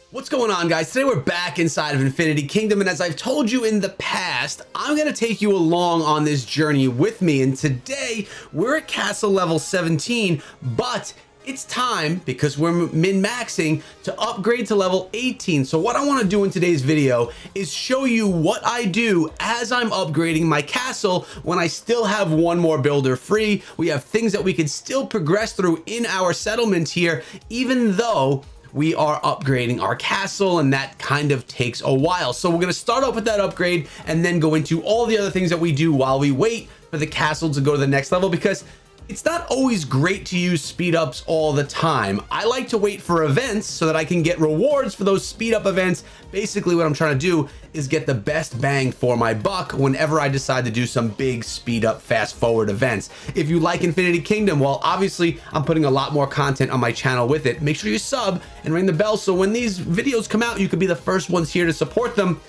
What's going on, guys? Today we're back inside of Infinity Kingdom, and as I've told you in the past, I'm going to take you along on this journey with me. And today we're at castle level 17, but it's time, because we're min-maxing, to upgrade to level 18. So what I want to do in today's video is show you what I do as I'm upgrading my castle when I still have one more builder free. We have things that we can still progress through in our settlement here, even though we are upgrading our castle, and that kind of takes a while. So we're going to start off with that upgrade and then go into all the other things that we do while we wait for the castle to go to the next level, because it's not always great to use speed ups all the time. I like to wait for events so that I can get rewards for those speed up events. Basically what I'm trying to do is get the best bang for my buck whenever I decide to do some big speed up fast forward events. If you like Infinity Kingdom, well, obviously I'm putting a lot more content on my channel with it. Make sure you sub and ring the bell so when these videos come out, you could be the first ones here to support them.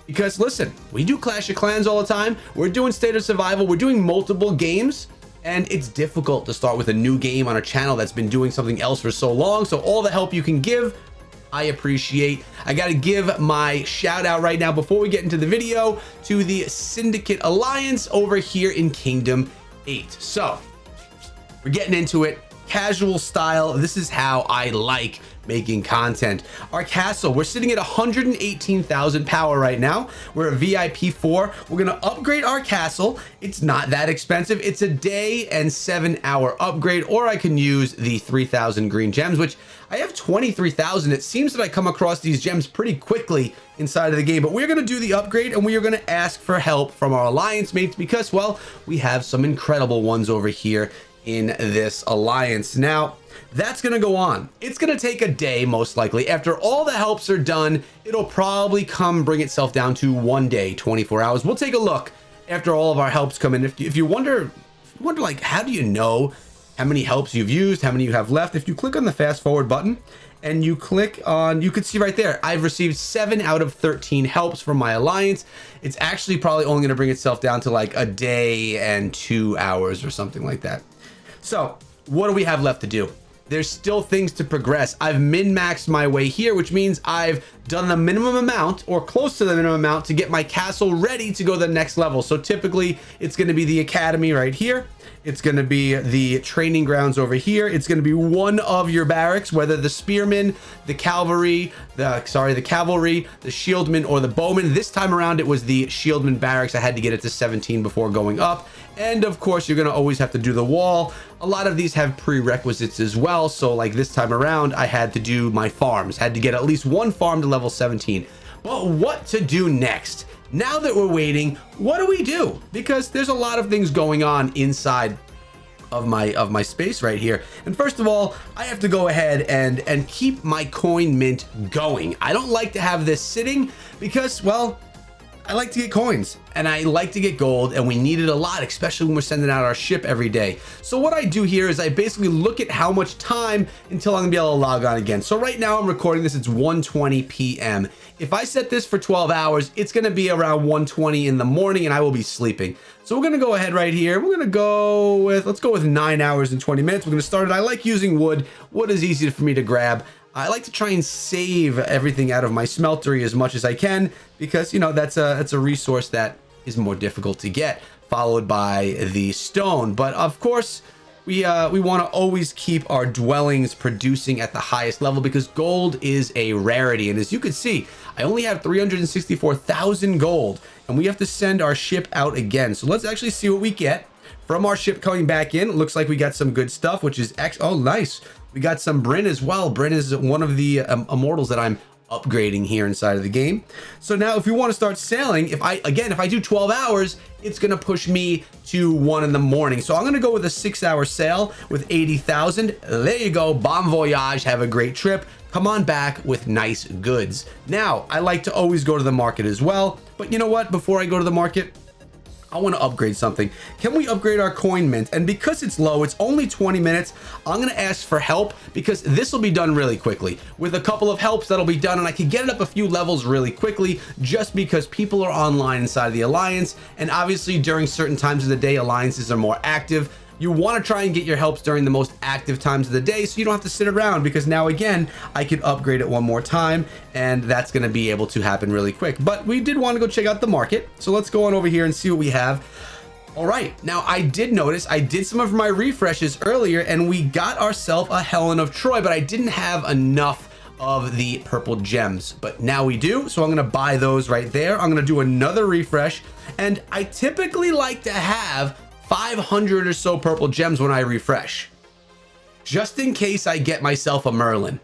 Because listen, we do Clash of Clans all the time. We're doing State of Survival. We're doing multiple games. And it's difficult to start with a new game on a channel that's been doing something else for so long. So all the help you can give, I appreciate. I got to give my shout out right now before we get into the video to the Syndicate Alliance over here in Kingdom 8. So we're getting into it. Casual style. This is how I like making content. Our castle, we're sitting at 118,000 power right now. We're a VIP 4. We're going to upgrade our castle. It's not that expensive. It's a day and 7-hour upgrade, or I can use the 3,000 green gems, which I have 23,000. It seems that I come across these gems pretty quickly inside of the game, but we're going to do the upgrade and we are going to ask for help from our alliance mates because, well, we have some incredible ones over here in this alliance. Now, that's going to go on. It's going to take a day, most likely. After all the helps are done, it'll probably bring itself down to 1 day, 24 hours. We'll take a look after all of our helps come in. If you wonder like, how do you know how many helps you've used, how many you have left? If you click on the fast forward button and you click on, you could see right there, I've received 7 out of 13 helps from my alliance. It's actually probably only going to bring itself down to like a day and 2 hours or something like that. So what do we have left to do? There's still things to progress. I've min-maxed my way here, which means I've done the minimum amount or close to the minimum amount to get my castle ready to go to the next level. So typically it's going to be the academy right here. It's going to be the training grounds over here. It's going to be one of your barracks, whether the spearmen, the cavalry, the shieldmen, or the bowmen. This time around, it was the shieldman barracks. I had to get it to 17 before going up. And of course, you're going to always have to do the wall. A lot of these have prerequisites as well. So like this time around, I had to do my farms, had to get at least one farm to level 17. But what to do next? Now that we're waiting, what do we do? Because there's a lot of things going on inside of my space right here. And first of all, I have to go ahead and keep my coin mint going. I don't like to have this sitting because, well, I like to get coins and I like to get gold, and we need it a lot, especially when we're sending out our ship every day. So what I do here is I basically look at how much time until I'm gonna be able to log on again. So right now I'm recording this, it's 1:20 p.m. If I set this for 12 hours, it's gonna be around 1:20 in the morning and I will be sleeping. So we're gonna go ahead right here. We're gonna go with, let's go with 9 hours and 20 minutes. We're gonna start it. I like using wood. Wood is easy for me to grab. I like to try and save everything out of my smeltery as much as I can because, you know, that's a resource that is more difficult to get, followed by the stone. But of course, we want to always keep our dwellings producing at the highest level because gold is a rarity. And as you can see, I only have 364,000 gold and we have to send our ship out again. So let's actually see what we get from our ship coming back in. It looks like we got some good stuff, which is oh, nice. We got some Bryn as well. Bryn is one of the immortals that I'm upgrading here inside of the game. So now if you want to start sailing, if I do 12 hours, it's going to push me to 1 in the morning. So I'm going to go with a 6-hour sail with 80,000. There you go. Bon voyage. Have a great trip. Come on back with nice goods. Now, I like to always go to the market as well. But you know what? Before I go to the market, I want to upgrade something. Can we upgrade our coin mint? And because it's low, it's only 20 minutes. I'm going to ask for help because this will be done really quickly. With a couple of helps, that'll be done. And I can get it up a few levels really quickly just because people are online inside of the alliance. And obviously during certain times of the day, alliances are more active. you want to try and get your helps during the most active times of the day so you don't have to sit around, because now again I could upgrade it one more time and that's going to be able to happen really quick. But we did want to go check out the market, so let's go on over here and see what we have. All right, now I did notice I did some of my refreshes earlier and we got ourselves a Helen of Troy, but I didn't have enough of the purple gems, but now we do. So I'm going to buy those right there. I'm going to do another refresh, and I typically like to have 500 or so purple gems when I refresh, just in case I get myself a Merlin.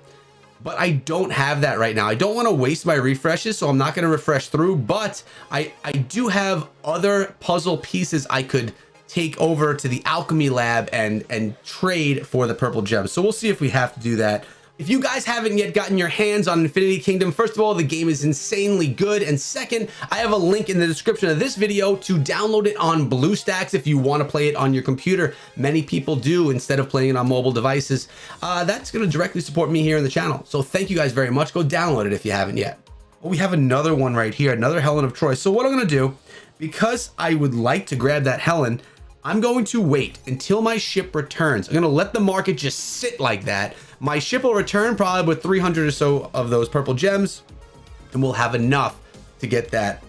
But I don't have that right now. I don't want to waste my refreshes, so I'm not going to refresh through, but I do have other puzzle pieces I could take over to the alchemy lab and trade for the purple gems. So we'll see if we have to do that. If you guys haven't yet gotten your hands on Infinity Kingdom, first of all, the game is insanely good. And second, I have a link in the description of this video to download it on BlueStacks if you want to play it on your computer. Many people do instead of playing it on mobile devices. That's going to directly support me here in the channel. So thank you guys very much. Go download it if you haven't yet. Well, we have another one right here, another Helen of Troy. So what I'm going to do, because I would like to grab that Helen, I'm going to wait until my ship returns. I'm going to let the market just sit like that. My ship will return probably with 300 or so of those purple gems, and we'll have enough to get that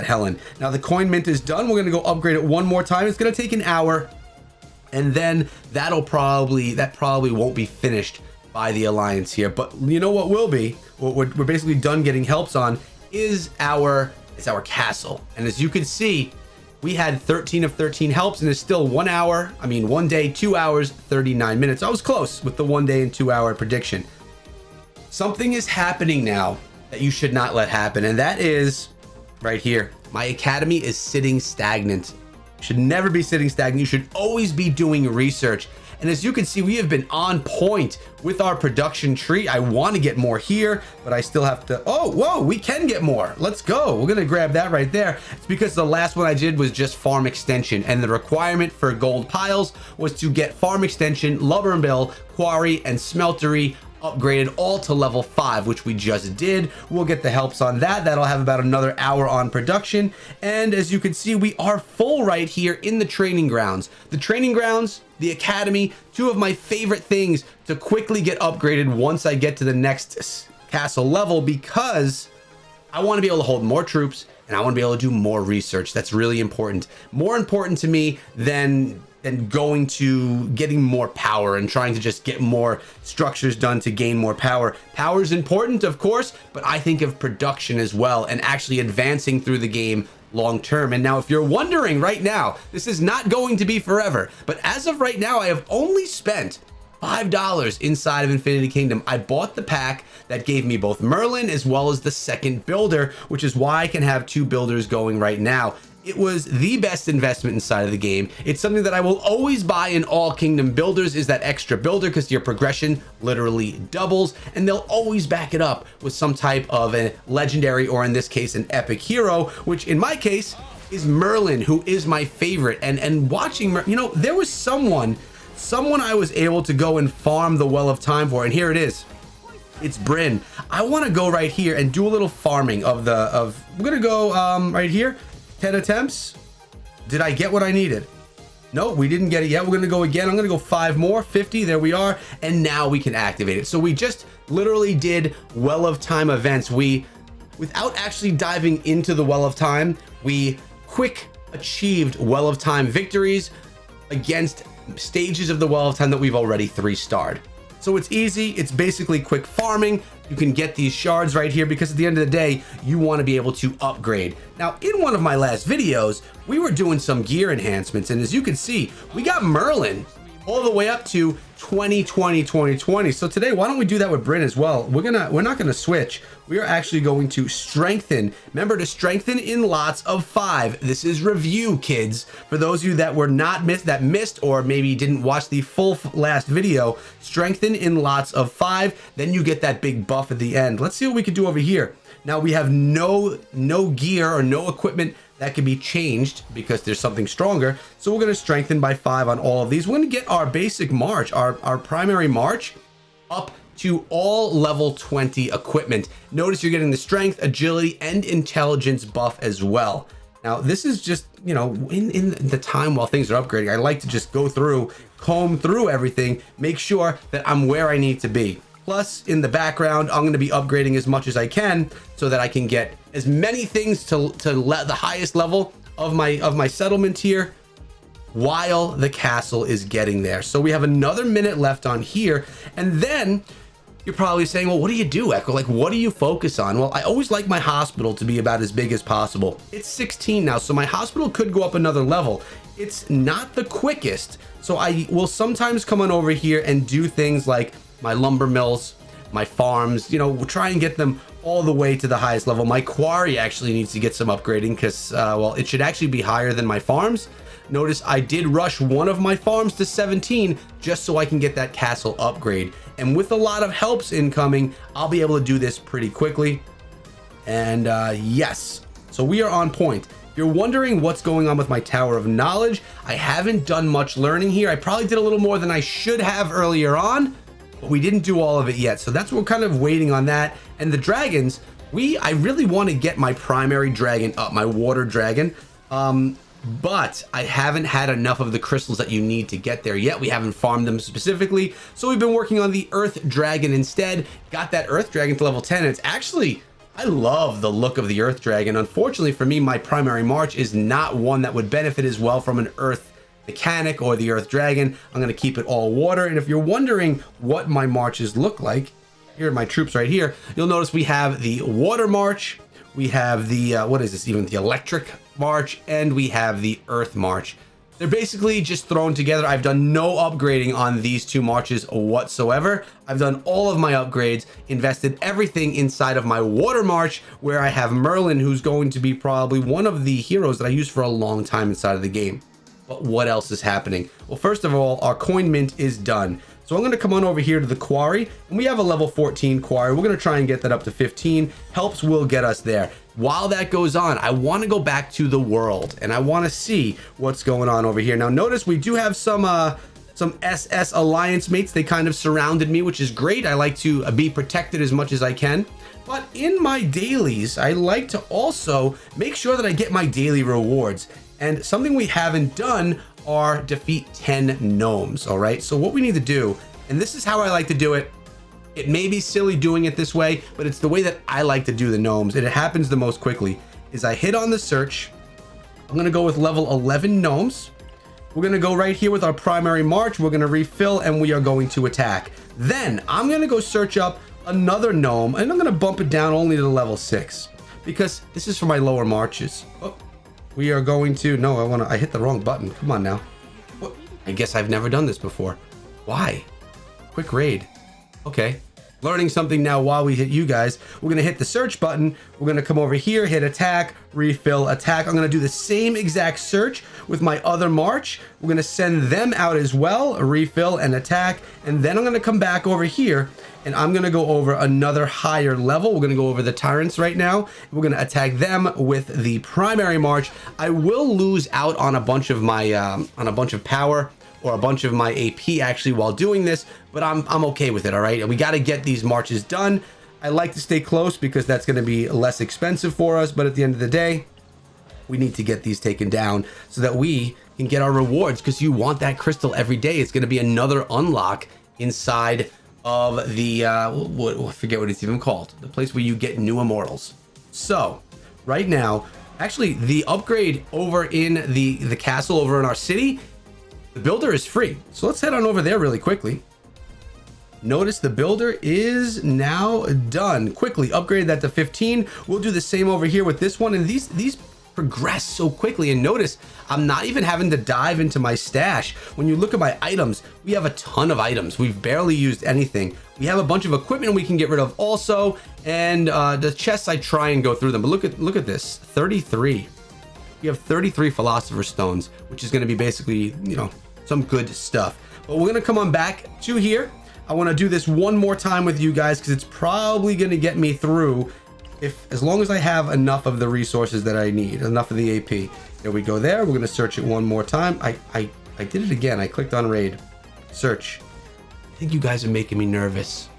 Helen. Now the coin mint is done. We're going to go upgrade it one more time. It's going to take an hour, and then that probably won't be finished by the Alliance here. But you know what will be? What we're basically done getting helps on is our castle. And as you can see, we had 13 of 13 helps, and it's still 1 hour. I mean, 1 day, 2 hours, 39 minutes. I was close with the 1 day and 2 hour prediction. Something is happening now that you should not let happen, and that is right here. My academy is sitting stagnant. Should never be sitting stagnant. You should always be doing research. And as you can see, we have been on point with our production tree. I want to get more here, but I still have to, oh, whoa, we can get more. Let's go. We're going to grab that right there. It's because the last one I did was just farm extension, and the requirement for gold piles was to get farm extension, lumber and mill, quarry, and smeltery upgraded all to level 5, which we just did. We'll get the helps on that. That'll have about another hour on production. And as you can see, we are full right here in the training grounds. The training grounds, the academy, two of my favorite things to quickly get upgraded once I get to the next castle level, because I want to be able to hold more troops and I want to be able to do more research. That's really important. More important to me than going to getting more power and trying to just get more structures done to gain more power. Power is important, of course, but I think of production as well and actually advancing through the game long term. And now if you're wondering right now, this is not going to be forever, but as of right now, I have only spent $5 inside of Infinity Kingdom. I bought the pack that gave me both Merlin as well as the second builder, which is why I can have 2 builders going right now. It was the best investment inside of the game. It's something that I will always buy in all Kingdom builders, is that extra builder, because your progression literally doubles, and they'll always back it up with some type of a legendary, or in this case, an epic hero, which in my case is Merlin, who is my favorite. And watching, you know, there was someone I was able to go and farm the Well of Time for, and here it is. It's Brynn. I want to go right here and do a little farming we're gonna go right here. 10 attempts. Did I get what I needed? No, we didn't get it yet. We're going to go again. I'm going to go 5 more, 50. There we are. And now we can activate it. So we just literally did Well of Time events. Without actually diving into the Well of Time, we quick achieved Well of Time victories against stages of the Well of Time that we've already 3-starred. So it's easy. It's basically quick farming. You can get these shards right here because at the end of the day, you want to be able to upgrade. Now, in one of my last videos, we were doing some gear enhancements, and as you can see, we got Merlin all the way up to 2020. So today, why don't we do that with Brynn as well? We're not gonna switch. We are actually going to strengthen. Remember to strengthen in lots of 5. This is review, kids. For those of you that were not missed or maybe didn't watch the full last video, strengthen in lots of 5. Then you get that big buff at the end. Let's see what we can do over here. Now we have no gear or no equipment that can be changed because there's something stronger. So we're going to strengthen by 5 on all of these. We're going to get our basic march, our primary march, up to all level 20 equipment. Notice you're getting the strength, agility, and intelligence buff as well. Now, this is just, you know, in the time while things are upgrading, I like to just go through, comb through everything, make sure that I'm where I need to be. Plus, in the background, I'm going to be upgrading as much as I can so that I can get as many things to let the highest level of my settlement here while the castle is getting there. So we have another minute left on here, and then you're probably saying, well, what do you do, Echo? Like, what do you focus on? Well, I always like my hospital to be about as big as possible. It's 16 now, so my hospital could go up another level. It's not the quickest, so I will sometimes come on over here and do things like my lumber mills, my farms, you know, we'll try and get them all the way to the highest level. My quarry actually needs to get some upgrading because, well, it should actually be higher than my farms. Notice I did rush one of my farms to 17 just so I can get that castle upgrade. And with a lot of helps incoming, I'll be able to do this pretty quickly. And yes, so we are on point. If you're wondering what's going on with my Tower of Knowledge, I haven't done much learning here. I probably did a little more than I should have earlier on, but we didn't do all of it yet. So that's what we're kind of waiting on that. And the dragons, I really want to get my primary dragon up, my water dragon. But I haven't had enough of the crystals that you need to get there yet. We haven't farmed them specifically. So we've been working on the Earth Dragon instead. Got that Earth Dragon to level 10. It's actually, I love the look of the Earth Dragon. Unfortunately for me, my primary march is not one that would benefit as well from an Earth mechanic or the Earth Dragon. I'm going to keep it all water. And if you're wondering what my marches look like, here are my troops right here. You'll notice we have the Water March. We have the, what is this even? The Electric March, and we have the Earth March. They're basically just thrown together. I've done no upgrading on these two marches whatsoever. I've done all of my upgrades, invested everything inside of my Water March, where I have Merlin, who's going to be probably one of the heroes that I use for a long time inside of the game. But what else is happening? Well, first of all, our coin mint is done. So I'm going to come on over here to the quarry, and we have a level 14 quarry. We're going to try and get that up to 15. Helps will get us there. While that goes on, I want to go back to the world, and I want to see what's going on over here. Now, notice we do have some SS Alliance mates. They kind of surrounded me, which is great. I like to be protected as much as I can. But in my dailies, I like to also make sure that I get my daily rewards. And something we haven't done are defeat 10 gnomes. All right, so what we need to do, and this is how I like to do it. It may be silly doing it this way, but it's the way that I like to do the gnomes, and it happens the most quickly. Is I hit on the search. I'm gonna go with level 11 gnomes. We're gonna go right here with our primary march. We're gonna refill, and we are going to attack. Then I'm gonna go search up another gnome, and I'm gonna bump it down only to level 6 because this is for my lower marches. Oh, we are going to, no, I hit the wrong button. Come on now. What? I guess I've never done this before. Why? Quick raid. Okay. Learning something now while we hit you guys. We're going to hit the search button. We're going to come over here, hit attack, refill, attack. I'm going to do the same exact search with my other march. We're going to send them out as well, refill and attack. And then I'm going to come back over here and I'm going to go over another higher level. We're going to go over the tyrants right now. We're going to attack them with the primary march. I will lose out on a bunch of my, on a bunch of power or a bunch of my AP actually while doing this, but I'm okay with it, all right? And we got to get these marches done. I like to stay close because that's going to be less expensive for us, but at the end of the day, we need to get these taken down so that we can get our rewards, because you want that crystal every day. It's going to be another unlock inside of the, I forget what it's even called, the place where you get new immortals. So right now, actually the upgrade over in the castle over in our city, the builder is free. So let's head on over there really quickly. Notice the builder is now done. Quickly upgrade that to 15. We'll do the same over here with this one. And these progress so quickly. And notice I'm not even having to dive into my stash. When you look at my items, we have a ton of items. We've barely used anything. We have a bunch of equipment we can get rid of also. And the chests, I try and go through them. But look at this, 33. We have 33 Philosopher's Stones, which is going to be basically, you know, some good stuff. But we're going to come on back to here. I want to do this one more time with you guys because it's probably going to get me through as long as I have enough of the resources that I need, enough of the AP. There we go there. We're going to search it one more time. I did it again. I clicked on raid. Search. I think you guys are making me nervous.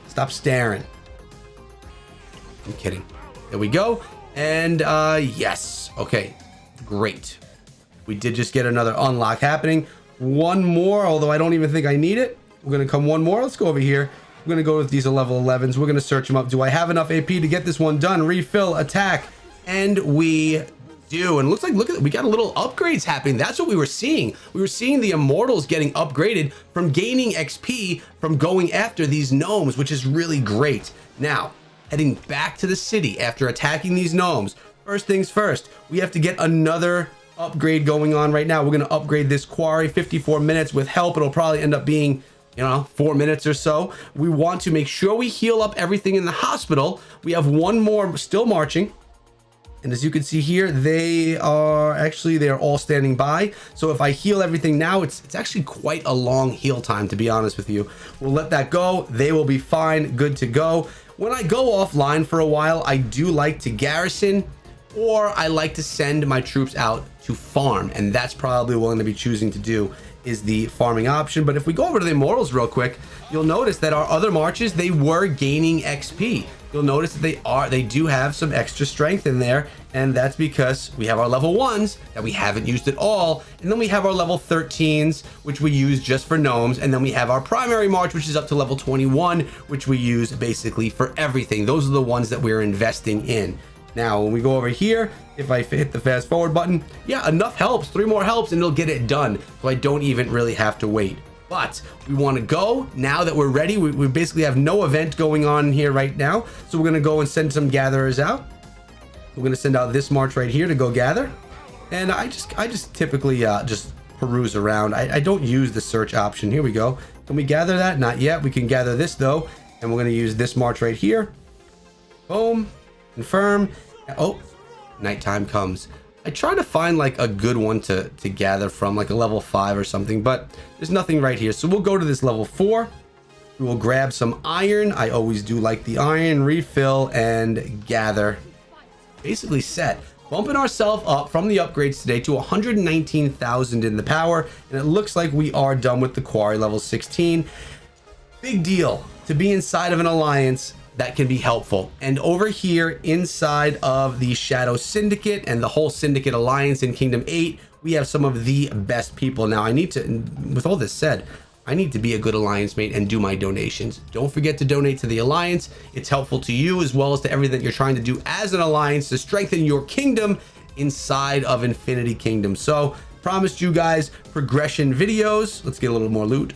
Stop staring. I'm kidding. There we go. And yes. Okay, great. We did just get another unlock happening. One more, although I don't even think I need it. We're going to come one more. Let's go over here. We're going to go with these level 11s. We're going to search them up. Do I have enough AP to get this one done? Refill, attack. And we do. And looks like, look at, we got a little upgrades happening. That's what we were seeing. We were seeing the immortals getting upgraded from gaining XP from going after these gnomes, which is really great. Now, heading back to the city after attacking these gnomes. First things first, we have to get another upgrade going on right now. We're going to upgrade this quarry. 54 minutes with help. It'll probably end up being, you know, 4 minutes or so. We want to make sure we heal up everything in the hospital. We have one more still marching. And as you can see here, they are all standing by. So if I heal everything now, it's actually quite a long heal time, to be honest with you. We'll let that go. They will be fine, good to go. When I go offline for a while, I do like to garrison, or I like to send my troops out to farm. And that's probably what I'm going to be choosing to do, is the farming option. But if we go over to the immortals real quick, you'll notice that our other marches, they were gaining XP. You'll notice that they do have some extra strength in there, and that's because we have our level 1s that we haven't used at all, and then we have our level 13s, which we use just for gnomes, and then we have our primary march, which is up to level 21, which we use basically for everything. Those are the ones that we're investing in. Now, when we go over here, if I hit the fast forward button, yeah, enough helps, 3 more helps, and it'll get it done, so I don't even really have to wait. But we want to go now that we're ready. We basically have no event going on here right now. So we're going to go and send some gatherers out. We're going to send out this march right here to go gather. And I just typically just peruse around. I don't use the search option. Here we go. Can we gather that? Not yet. We can gather this though. And we're going to use this march right here. Boom. Confirm. Oh, nighttime comes. I try to find like a good one to gather from, like a level 5 or something, but there's nothing right here. So we'll go to this level 4. We will grab some iron. I always do like the iron. Refill and gather. Basically set. Bumping ourselves up from the upgrades today to 119,000 in the power. And it looks like we are done with the quarry level 16. Big deal to be inside of an alliance that can be helpful. And over here inside of the Shadow Syndicate and the whole Syndicate Alliance in Kingdom 8, we have some of the best people. Now I need to, with all this said, I need to be a good alliance mate and do my donations. Don't forget to donate to the alliance. It's helpful to you as well as to everything that you're trying to do as an alliance to strengthen your kingdom inside of Infinity Kingdom. So promised you guys progression videos. Let's get a little more loot.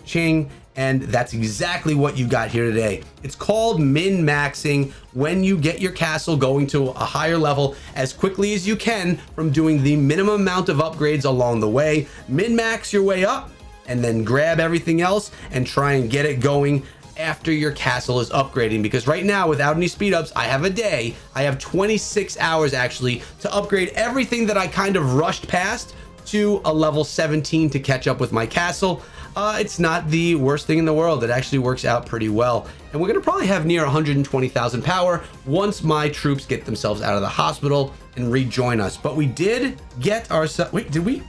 Ching. And that's exactly what you got here today. It's called min-maxing, when you get your castle going to a higher level as quickly as you can from doing the minimum amount of upgrades along the way. Min-max your way up and then grab everything else and try and get it going after your castle is upgrading, because right now without any speed ups, I have 26 hours actually to upgrade everything that I kind of rushed past to a level 17 to catch up with my castle. It's not the worst thing in the world. It actually works out pretty well. And we're going to probably have near 120,000 power once my troops get themselves out of the hospital and rejoin us. But we did get ourselves... Wait, did we?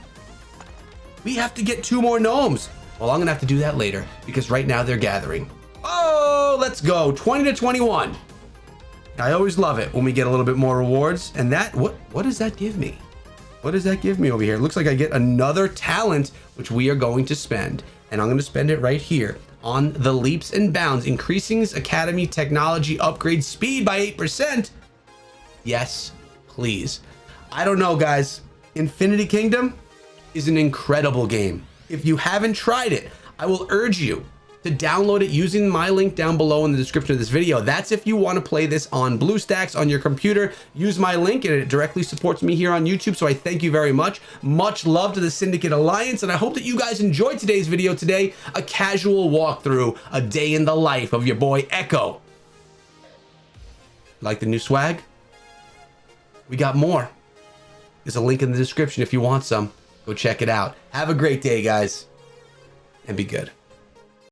We have to get 2 more gnomes. Well, I'm going to have to do that later because right now they're gathering. Oh, let's go. 20 to 21. I always love it when we get a little bit more rewards. And that, what does that give me? What does that give me over here? It looks like I get another talent, which we are going to spend. And I'm going to spend it right here on the leaps and bounds. Increasing Academy technology upgrade speed by 8%. Yes, please. I don't know, guys. Infinity Kingdom is an incredible game. If you haven't tried it, I will urge you to download it using my link down below in the description of this video. That's if you want to play this on BlueStacks on your computer. Use my link and it directly supports me here on YouTube, so I thank you very much. Much love to the Syndicate Alliance, and I hope that you guys enjoyed today's video today. A casual walkthrough, a day in the life of your boy Echo. Like the new swag? We got more. There's a link in the description if you want some. Go check it out. Have a great day, guys, and be good.